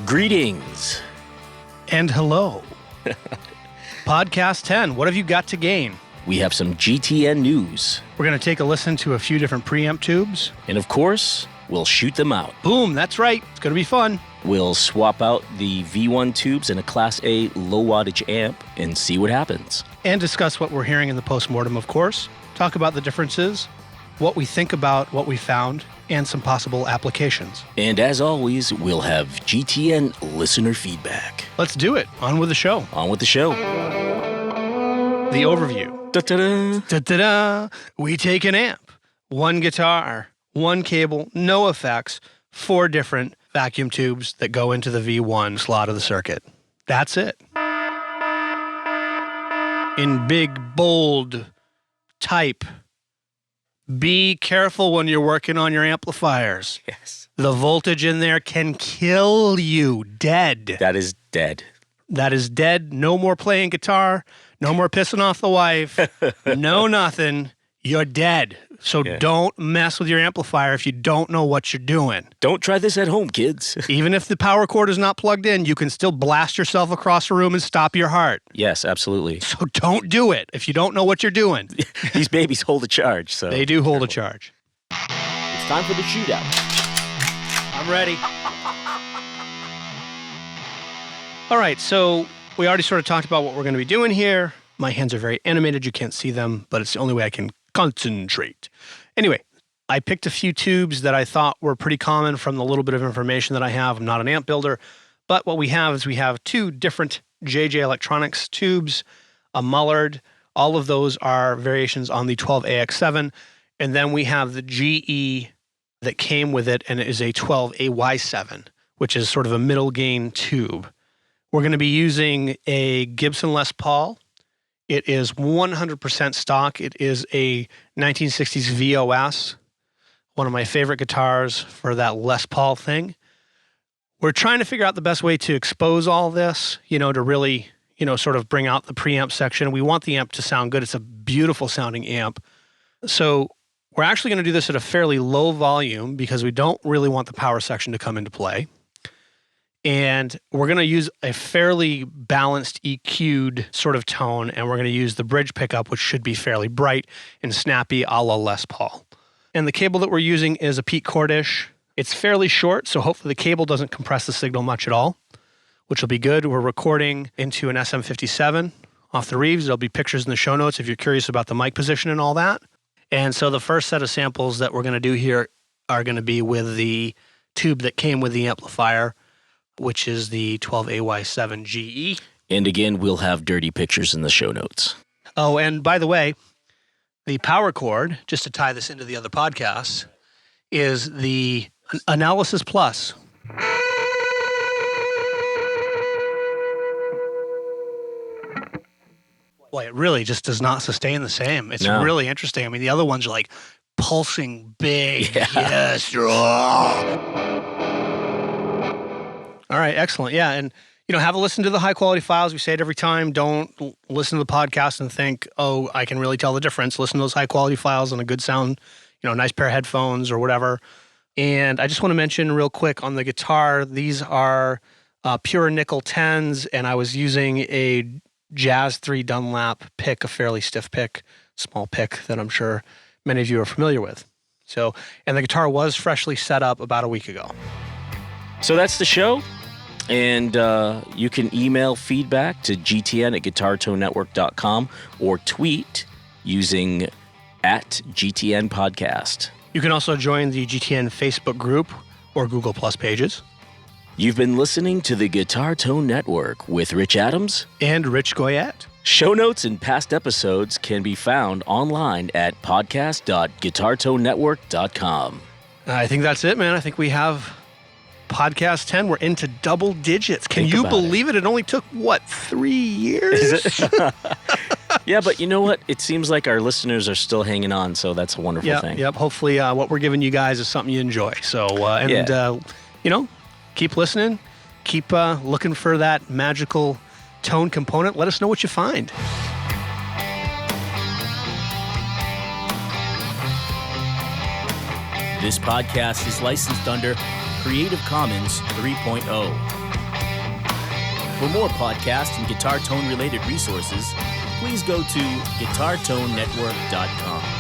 Greetings. And hello. Podcast 10, what have you got to gain? We have some GTN news. We're going to take a listen to a few different preamp tubes. And of course, we'll shoot them out. Boom, that's right. It's going to be fun. We'll swap out the V1 tubes in a Class A low wattage amp and see what happens. And discuss what we're hearing in the postmortem, of course. Talk about the differences, what we think about what we found, and some possible applications. And as always, we'll have GTN listener feedback. Let's do it. On with the show. On with the show. The overview. Da-da-da. Da-da-da. We take an amp, one guitar, one cable, no effects, 4 different vacuum tubes that go into the V1 slot of the circuit. That's it. In big, bold type, be careful when you're working on your amplifiers. Yes. The voltage in there can kill you dead. That is dead. That is dead. No more playing guitar. No more pissing off the wife. No nothing. You're dead. So don't mess with your amplifier if you don't know what you're doing. Don't try this at home, kids. Even if the power cord is not plugged in, you can still blast yourself across the room and stop your heart. Yes, absolutely. So don't do it if you don't know what you're doing. These babies hold a charge. So They do hold a charge. It's time for the shootout. I'm ready. All right, so we already sort of talked about what we're going to be doing here. My hands are very animated. You can't see them, but it's the only way I can concentrate. Anyway, I picked a few tubes that I thought were pretty common from the little bit of information that I have. I'm not an amp builder, but what we have is we have 2 different JJ Electronics tubes, a Mullard. All of those are variations on the 12AX7. And then we have the GE that came with it, and it is a 12AY7, which is sort of a middle gain tube. We're going to be using a Gibson Les Paul. It is 100% stock. It is a 1960s VOS, one of my favorite guitars for that Les Paul thing. We're trying to figure out the best way to expose all this, to really, sort of bring out the preamp section. We want the amp to sound good. It's a beautiful sounding amp. So we're actually going to do this at a fairly low volume because we don't really want the power section to come into play. And we're going to use a fairly balanced EQ'd sort of tone, and we're going to use the bridge pickup, which should be fairly bright and snappy a la Les Paul. And the cable that we're using is a Pete Cordish. It's fairly short, so hopefully the cable doesn't compress the signal much at all, which will be good. We're recording into an SM57 off the Reeves. There'll be pictures in the show notes if you're curious about the mic position and all that. And so the first set of samples that we're going to do here are going to be with the tube that came with the amplifier, which is the 12AY7 GE. And again, we'll have dirty pictures in the show notes. Oh, and by the way, the power cord, just to tie this into the other podcasts, is the Analysis Plus. Boy, it really just does not sustain the same. It's really interesting. I mean, the other ones are like pulsing big. Yeah. Yes. All right, excellent. Yeah, and have a listen to the high quality files. We say it every time. Don't listen to the podcast and think, oh, I can really tell the difference. Listen to those high quality files on a good sound, nice pair of headphones or whatever. And I just want to mention real quick on the guitar, these are pure nickel 10s, and I was using a Jazz 3 Dunlap pick, a fairly stiff pick, small pick that I'm sure many of you are familiar with. So, and the guitar was freshly set up about a week ago. So that's the show. And you can email feedback to gtn@guitartonenetwork.com or tweet using @GTN Podcast. You can also join the GTN Facebook group or Google Plus pages. You've been listening to the Guitar Tone Network with Rich Adams and Rich Goyette. Show notes and past episodes can be found online at podcast.guitartonenetwork.com. I think that's it, man. I think we have podcast 10. We're into double digits. Can you believe it? It only took, 3 years? Is it? Yeah, but you know what? It seems like our listeners are still hanging on, so that's a wonderful thing. Yep. Hopefully what we're giving you guys is something you enjoy. So, keep listening. Keep looking for that magical tone component. Let us know what you find. This podcast is licensed under Creative Commons 3.0. For more podcast and guitar tone related resources, please go to guitartonenetwork.com.